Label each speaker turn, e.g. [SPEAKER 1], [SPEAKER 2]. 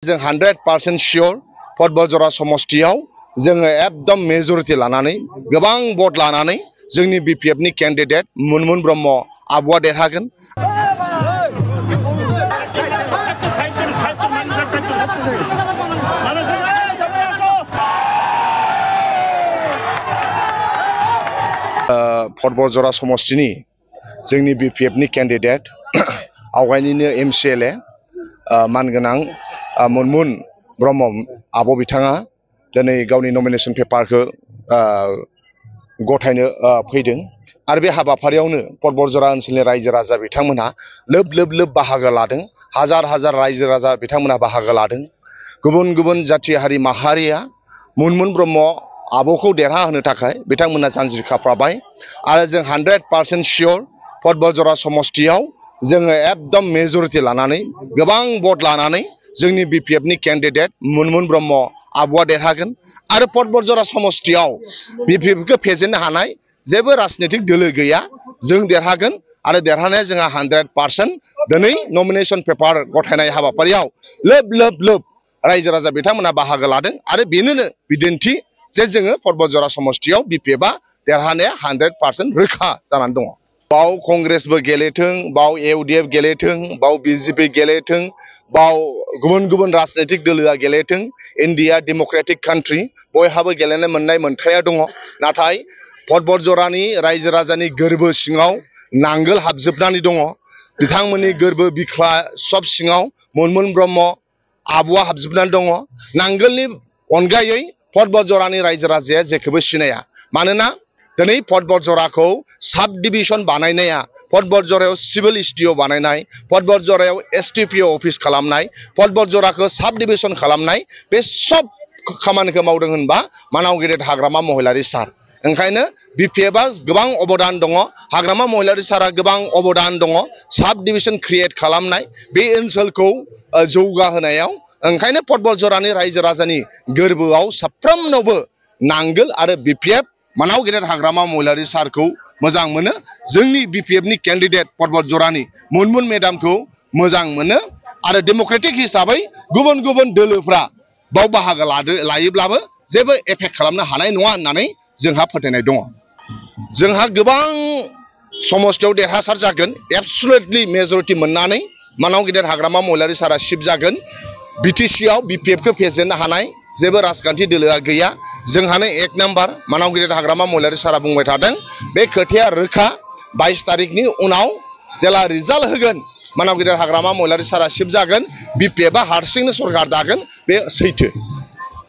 [SPEAKER 1] जों 100% सियर फटबलजरा समष्टियाव जोङो एकदम मेजरिटी लानानै गोबां भट लानानै जोंनि बीपीएफ नि कैंडिडेट मुनमुन ब्रह्म आबुआ देरहागोन। फटबलजरा समष्टिनि जोंनि बीपीएफ नि कैंडिडेट आवगायनिनो एमसीएलए मानगोनां मुनमुन ब्रह्म आब' बिथाङा दिनै गावनि नमिनेशन पेपारखौ गथायनो फैदों आरो बे हाबाफारियावनो फटबलजरा ओनसोलनि रायजो राजा बिथांमोनहा लोब लोब बाहागो लादों। हाजार हाजार रायजो राजा बिथांमोनहा बाहागो लादों। गुबुन गुबुन जाथि हारि माहारिया मुनमुन ब्रह्म आब'खौ देरहा होनो थाखाय बिथांमोनहा जानजि खाफ्राबाय आरो जों 100% सियर फटबलजरा समष्टियाव जोङो एकदम मेजरिटी लानानै गोबां भट लानानै जोंनि बीपीएफ नि कैंडिडेट मुनमुन ब्रह्म आबुआ देरहागोन आरो फटबलजरा समष्टियाव बीपीएफ खौ फेजेननो हानाय जेबो राजनीतिक दोलो गैया। जों देरहागोन आरो देरहानाया जोंहा 100% दिनै नमिनेशन पेपार गथायनाय हाबाफारियाव लोब लोब रायजो राजा बिथांमोनहा बाहागो लादों आरो बेनिनो बिदिन्थि जे जोङो फटबलजरा समष्टियाव बीपीएफआ देरहानाया 100% रोखा जानानै दङ। बाव कांग्रेसबो गेलेथों, बाव यूडीएफ गेलेथों, बाव बीजेपी गेलेथों, बाव गुबुन गुबुन राजनीतिक दोलोआ गेलेथों, इंडिया डेमोक्रेटिक कान्ट्री बयहाबो गेलेनो मोननाय मोनथाया दङ। नाथाय फटबलजरानि रायजो राजानि गोरबो सिङाव नांगोल हाबजोबनानै दङ। बिथांमोननि गोरबो बिखा सब सिङाव मुनमुन ब्रह्म आबुआ हाबजोबनानै दङ। नांगोलनि अनगायै फटबलजरानि रायजो राजाया जेखौबो सिनाया। मानोना दिनै फटबलजराखौ साब डिविजन बानायनाया, फटबलजरायाव सिविल एसडीओ बानायनाय, फटबलजरायाव एसटीपीओ अफिस खालामनाय, फटबलजराखौ साब डिविजन खालामनाय, बे सब खामानिखौ मावदों होनबा मानाव गेदेर हाग्रामा महिलारी सार। ओंखायनो बीपीएफआ गोबां अबदान दङ, हाग्रामा महिलारी सारा गोबां अबदान दङ साब डिविजन क्रिएट खालामनाय, बे ओनसोलखौ जौगाहोनायाव। ओंखायनो फटबलजरानि रायजो राजानि गोरबोआव साफ्रोमनावबो नांगोल आरो बीपीएफ मानाव गेदेर हाग्रामा महिलारी सारखौ मोजां मोनो। जोंनि बीपीएफ नि कैंडिडेट फटबलजरानि मुनमुन मेडामखौ मोजां मोनो आरो डेमोक्रेटिक हिसाबै गुबुन गुबुन दोलोफ्रा बाव बाहागो लायोब्लाबो जेबो एफेक्ट खालामनो हानाय नङा होननानै जोंहा फोथायनाय दङ। जोंहा गोबां समष्टियाव देरहासार जागोन, एब्सुलेटलि मेजरिटी मोननानै मानाव गेदेर हाग्रामा महिलारी सारा शिफ्ट जागोन। बीटीसीआव बीपीएफ खौ फेजेननो हानाय जेबो राजखान्थि दोलोआ गैया। जोंहानो 1 नम्बर मानाव गेदेर हाग्रामा महिलारी सारा बुंबाय थादों, बे खोथाया रोखा। 22 तारिखनि उनाव जेला रिजाल्ट होगोन मानाव गेदेर हाग्रामा महिलारी सारा शिफ्ट जागोन, बीपीएफआ हारसिंनो सरकार दागोन, बे सैथो।